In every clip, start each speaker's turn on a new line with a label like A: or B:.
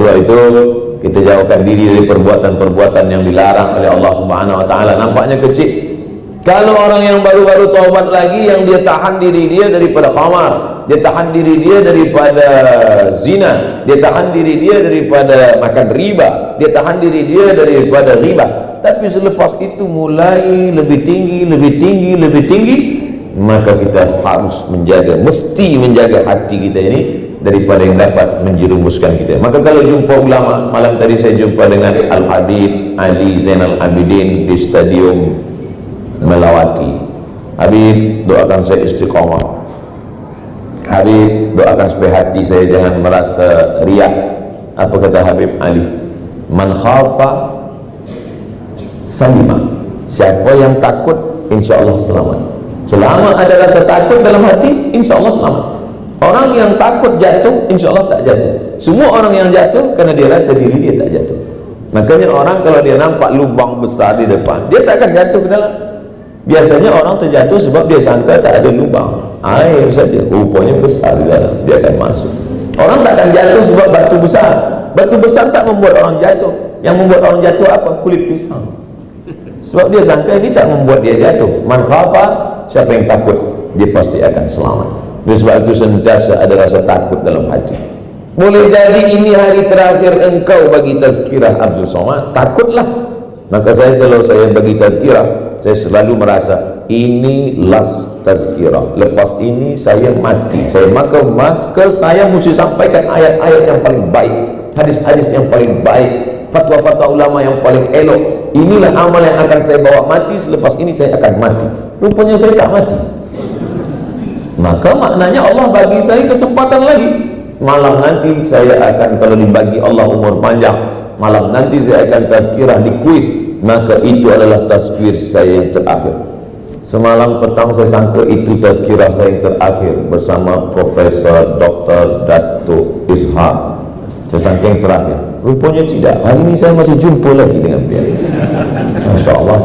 A: sebab itu kita jauhkan diri dari perbuatan-perbuatan yang dilarang oleh Allah Subhanahu wa taala. Nampaknya kecil. Kalau orang yang baru-baru taubat lagi, yang dia tahan diri dia daripada khamar, dia tahan diri dia daripada zina, dia tahan diri dia daripada makan riba, dia tahan diri dia daripada riba, tapi selepas itu mulai lebih tinggi, maka kita harus menjaga, mesti menjaga hati kita ini daripada yang dapat menjerumuskan kita. Maka kalau jumpa ulama, malam tadi saya jumpa dengan Al-Habib Ali Zainal Abidin di Stadium Melawati. Habib, doakan saya istiqamah. Habib, doakan supaya hati saya jangan merasa riak. Apa kata Habib Ali? Man khafa salima. Siapa yang takut, insya Allah selamat. Selama ada rasa takut dalam hati, insya Allah selamat. Orang yang takut jatuh, insya Allah tak jatuh. Semua orang yang jatuh karena dia rasa diri dia tak jatuh. Makanya orang kalau dia nampak lubang besar di depan, dia tak akan jatuh ke dalam. Biasanya orang terjatuh sebab dia sangka tak ada lubang, air saja, rupanya besar di dalam, dia akan masuk. Orang tak akan jatuh sebab batu besar. Batu besar tak membuat orang jatuh. Yang membuat orang jatuh apa? Kulit pisang. Sebab dia sangka ini tak membuat dia jatuh. Man khafa, siapa yang takut, dia pasti akan selamat. Oleh sebab itu sentiasa ada rasa takut dalam hati. Boleh jadi ini hari terakhir engkau bagi tazkirah Abdul Somad, takutlah. Maka saya bagi tazkirah, saya selalu merasa ini last tazkirah, lepas ini saya mati. Maka saya mesti sampaikan ayat-ayat yang paling baik, hadis-hadis yang paling baik, fatwa-fatwa ulama yang paling elok. Inilah amal yang akan saya bawa mati. Selepas ini saya akan mati. Rupanya saya tak mati. Maka maknanya Allah bagi saya kesempatan lagi. Malam nanti saya akan, kalau dibagi Allah umur panjang, malam nanti saya akan tazkirah di kuis, maka itu adalah tazkir saya yang terakhir. Semalam petang saya sangka itu tazkirah saya yang terakhir bersama Profesor Dr. Datuk Ishak. Saya sangka yang terakhir. Rupanya tidak. Hari ini saya masih jumpa lagi dengan beliau. Masya Allah.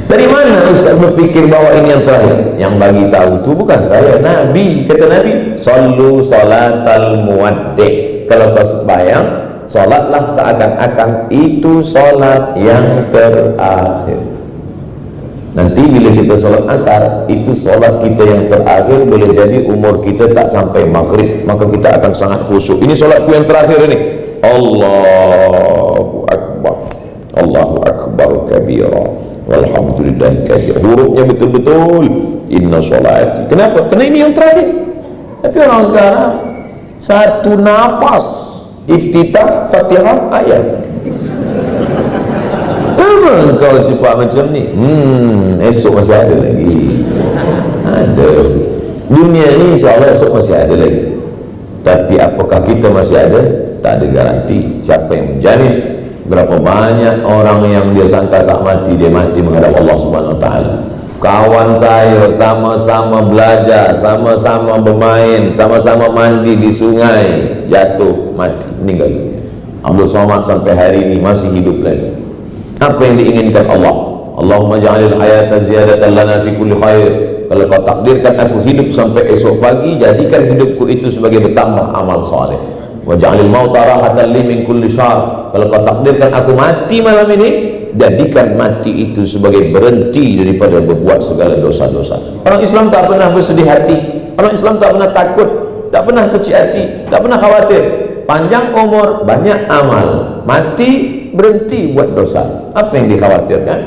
A: Dari mana Ustaz berfikir bahwa ini yang terakhir? Yang bagi tahu itu bukan saya, Nabi. Kata Nabi, sallu salatal muwaddi'. Kalau kau sembahyang, solatlah seakan-akan itu solat yang terakhir. Nanti bila kita solat asar, itu solat kita yang terakhir. Boleh jadi umur kita tak sampai maghrib, maka kita akan sangat khusyuk. Ini solatku yang terakhir ini. Allahu Akbar, Allahu Akbar kabira, walhamdulillah katsira. Hurufnya betul-betul inna sholati. Kenapa? Karena ini yang terakhir. Tapi orang sekarang satu nafas iftitah Fatihah ayat. Memang kau cepat macam ni. Esok masih ada lagi. Ada. Dunia ni insya-Allah esok masih ada lagi. Tapi apakah kita masih ada? Tak ada garanti. Siapa yang menjamin? Berapa banyak orang yang dia sangka tak mati, dia mati menghadap Allah Subhanahu wa taala. Kawan saya sama-sama belajar, sama-sama bermain, sama-sama mandi di sungai, jatuh, mati, meninggal dunia. Abdul Somad sampai hari ini masih hidup lagi. Apa yang diinginkan Allah? Allahumma ja'alil hayata ziyadatan lana fi kulli khair. Kalau kau takdirkan aku hidup sampai esok pagi, jadikan hidupku itu sebagai bertambah amal soleh. Wa ja'alil mauta rahatan li min kulli syarr. Kalau kau takdirkan aku mati malam ini, jadikan mati itu sebagai berhenti daripada berbuat segala dosa-dosa. Orang Islam tak pernah bersedih hati. Orang Islam tak pernah takut, tak pernah kecil hati, tak pernah khawatir. Panjang umur, banyak amal, mati berhenti buat dosa. Apa yang dikhawatirkan?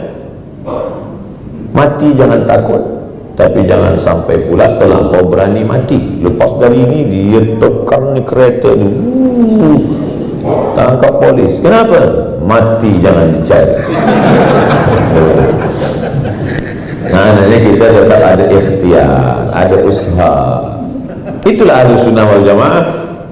A: Mati jangan takut, tapi jangan sampai pula terlampau berani mati. Lepas dari ini dia tekan ni kereta ni, tangkap polis. Kenapa? Mati jangan dicari. Nah, kita tetap ada ikhtiar, ada usaha. Itulah Ahlus Sunnah wal Jamaah,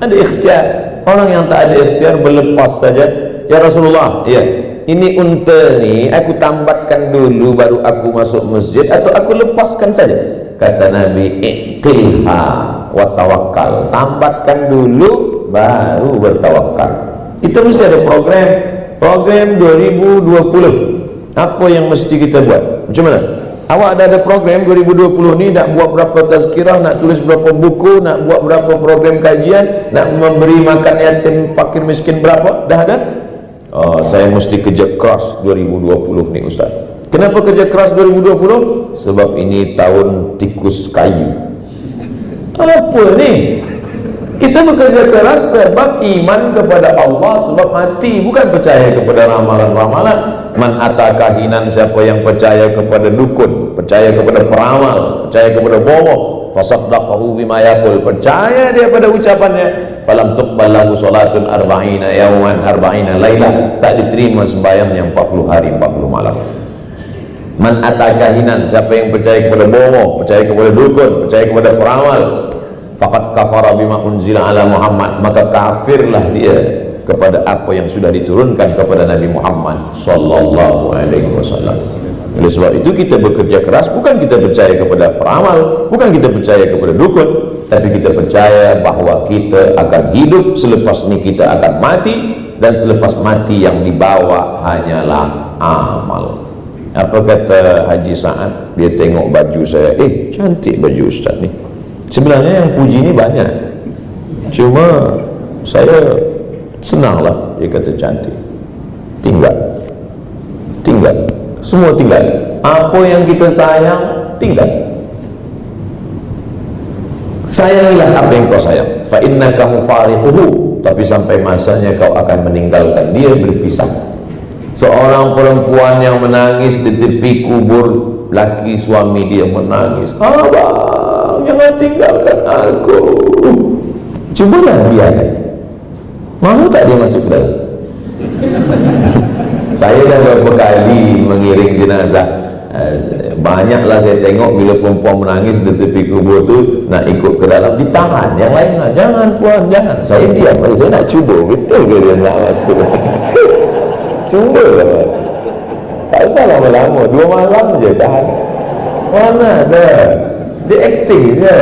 A: ada ikhtiar. Orang yang tak ada ikhtiar berlepas saja. Ya Rasulullah, ya, ini unta ni aku tambatkan dulu baru aku masuk masjid, atau aku lepaskan saja? Kata Nabi, iqtilha wa tawakkal. Tambatkan dulu baru bertawakal. Kita mesti ada program 2020. Apa yang mesti kita buat? Macam mana? Awak ada program 2020 ni nak buat berapa tazkirah, nak tulis berapa buku, nak buat berapa program kajian, nak memberi makan yatim fakir miskin berapa? Dah ada? Saya mesti kerja keras 2020 ni Ustaz. Kenapa kerja keras 2020? Sebab ini tahun tikus kayu. Apa ni? Kita bekerja keras sebab iman kepada Allah, sebab mati, bukan percaya kepada ramalan-ramalan. Man atakahinan, siapa yang percaya kepada dukun, percaya kepada peramal, percaya kepada bohong, fasaddaqahu bima yaqul, percaya dia pada ucapannya, falam tuqbal lahu salatun arba'ina yawman arba'ina lailah, tak diterima sembahyangnya 40 hari 40 malam. Man atakahinan, siapa yang percaya kepada bohong, percaya kepada dukun, percaya kepada peramal, faqad kafara bima unzila ala Muhammad, maka kafirlah dia kepada apa yang sudah diturunkan kepada Nabi Muhammad sallallahu alaihi wasallam. Oleh sebab itu kita bekerja keras, bukan kita percaya kepada peramal, bukan kita percaya kepada dukun, tapi kita percaya bahawa kita akan hidup, selepas ini kita akan mati, dan selepas mati yang dibawa hanyalah amal. Apa kata Haji Sa'ad? Dia tengok baju saya, cantik baju Ustaz ni. Sebenarnya yang puji ni banyak, cuma saya senanglah. Dia kata cantik. Tinggal, semua tinggal. Apa yang kita sayang tinggal. Sayangilah apa yang kau sayang. Fa innaka mufariquhu, tapi sampai masanya kau akan meninggalkan dia, berpisah. Seorang perempuan yang menangis di tepi kubur laki suami dia menangis, abang jangan tinggalkan aku. Cubalah biarkan. Mahu tak dia masuk ke dalam? Saya dah beberapa kali mengiring jenazah. Banyaklah saya tengok bila perempuan menangis di tepi kubur tu, nak ikut ke dalam, ditahan. Yang lain lah, jangan puan, jangan. Saya diam, saya nak cuba, betul ke dia nak masuk? Cuba lah masuk. Tak usah lama-lama, 2 malam je tahan. Mana ada, dia akting je.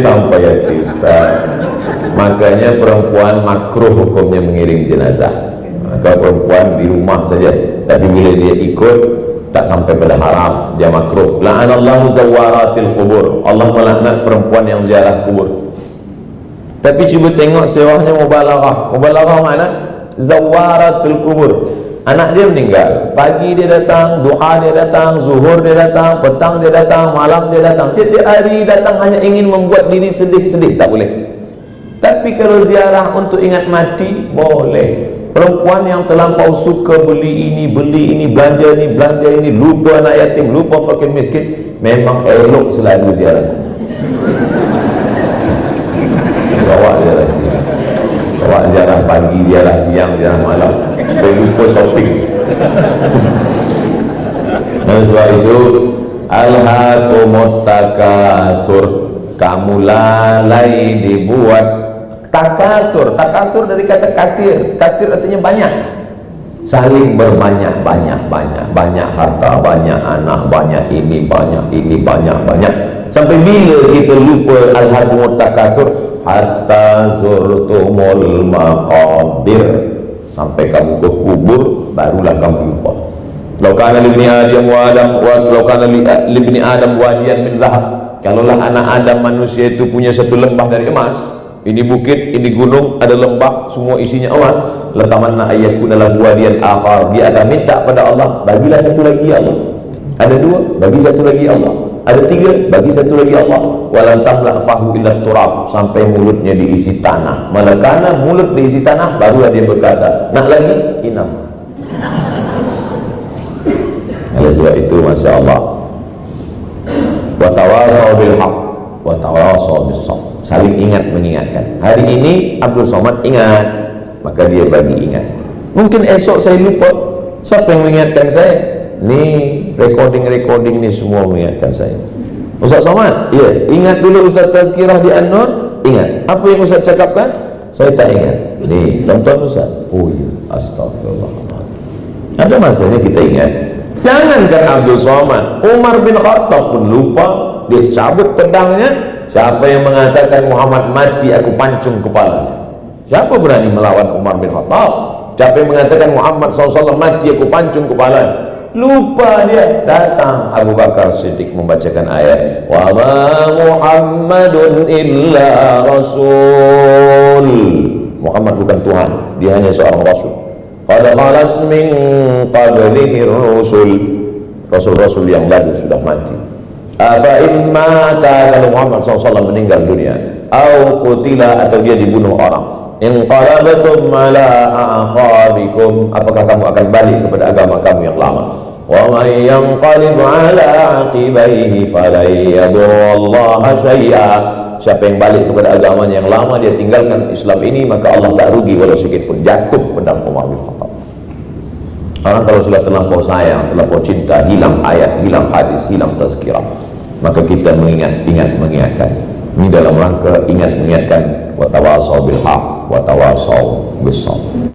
A: Sampai hati Ustaz. Makanya perempuan makruh hukumnya mengiring jenazah. Maka perempuan di rumah saja, tapi bila dia ikut tak sampai pada haram, dia makruh. La'anallahu zawaratil kubur, Allah melaknat perempuan yang ziarah kubur. Tapi cuba tengok sewahnya mubalaghah. Mubalaghah mana? Zawaratul kubur. Anak dia meninggal, pagi dia datang, duha dia datang, zuhur dia datang, petang dia datang, malam dia datang, tiap-tiap hari datang hanya ingin membuat diri sedih-sedih, tak boleh. Tapi kalau ziarah untuk ingat mati, boleh. Perempuan yang terlampau suka beli ini, belanja ini, lupa anak yatim, lupa fakir miskin, memang elok selalu ziarah. Bawa ziarah pagi, ziarah siang, ziarah malam, supaya lupa shopping. Oleh sebab itu, alhaakumut takasur, kamu lalai dibuat takasur. Takasur dari kata kasir. Kasir artinya banyak, saling berbanyak-banyak, banyak harta, banyak anak, banyak ini, banyak. Sampai bila kita lupa alhaakumut takasur? Hatta zurtumul maqabir, sampai kamu ke kubur barulah kamu lupa. Law kana libni adam wa adam wa law kana libni adam wadiyan min dhahab, kalaulah anak Adam manusia itu punya satu lembah dari emas, ini bukit, ini gunung, ada lembah, semua isinya emas, latamanna ayyakuna lahu wadiyan akhar, dia akan minta pada Allah, bagilah satu lagi ya Allah. Ada 2, bagi satu lagi Allah. Ada 3, bagi satu lagi Allah. Walan tamla fahu illa turab, sampai mulutnya diisi tanah. Manakala mulut diisi tanah, barulah dia berkata, nak lagi? Inam. Oleh sebab itu, Masya Allah, wa tawasaw bil haq wa tawasaw bis sabr, saling ingat mengingatkan. Hari ini Abdul Somad ingat, maka dia bagi ingat. Mungkin esok saya lupa, siapa yang mengingatkan saya? Ni recording ni semua mengingatkan saya. Ustaz Somad, ya, ingat dulu Ustaz tazkirah di An-Nur, ingat. Apa yang Ustaz cakapkan? Saya tak ingat. Ni, tonton Ustaz. Oh ya, astagfirullah. Ada masanya kita ingat. Jangankan Abdul Somad, Umar bin Khattab pun lupa. Dia cabut pedangnya. Siapa yang mengatakan Muhammad mati, aku pancung kepalanya. Siapa berani melawan Umar bin Khattab? Siapa yang mengatakan Muhammad SAW mati, aku pancung kepala, lupa dia. Datang Abu Bakar Siddiq membacakan ayat, wa ma Muhammadun illa rasul. Muhammad bukan Tuhan, dia hanya seorang rasul. Qad khalat min qablihi rusul, rasul-rasul yang lalu sudah mati. Afa imma kalau Muhammad SAW meninggal dunia, au qutila atau dia dibunuh orang, in qalabatum ala aqabikum, apakah kamu akan balik kepada agama kamu yang lama? Wa may yanqalib ala aqibaihi falan yadurrallaha syai'a. Siapa yang balik kepada agamanya yang lama, dia tinggalkan Islam ini, maka Allah tak rugi walau sedikit pun. Jatuh pedang Umar bin Khattab. Orang kalau sudah terlampau sayang, terlampau cinta, hilang ayat, hilang hadis, hilang tazkirah, maka kita mengingatkan. Ini dalam rangka ingat mengingatkan, wa tawasau bil haq wa tawasau bis sabr.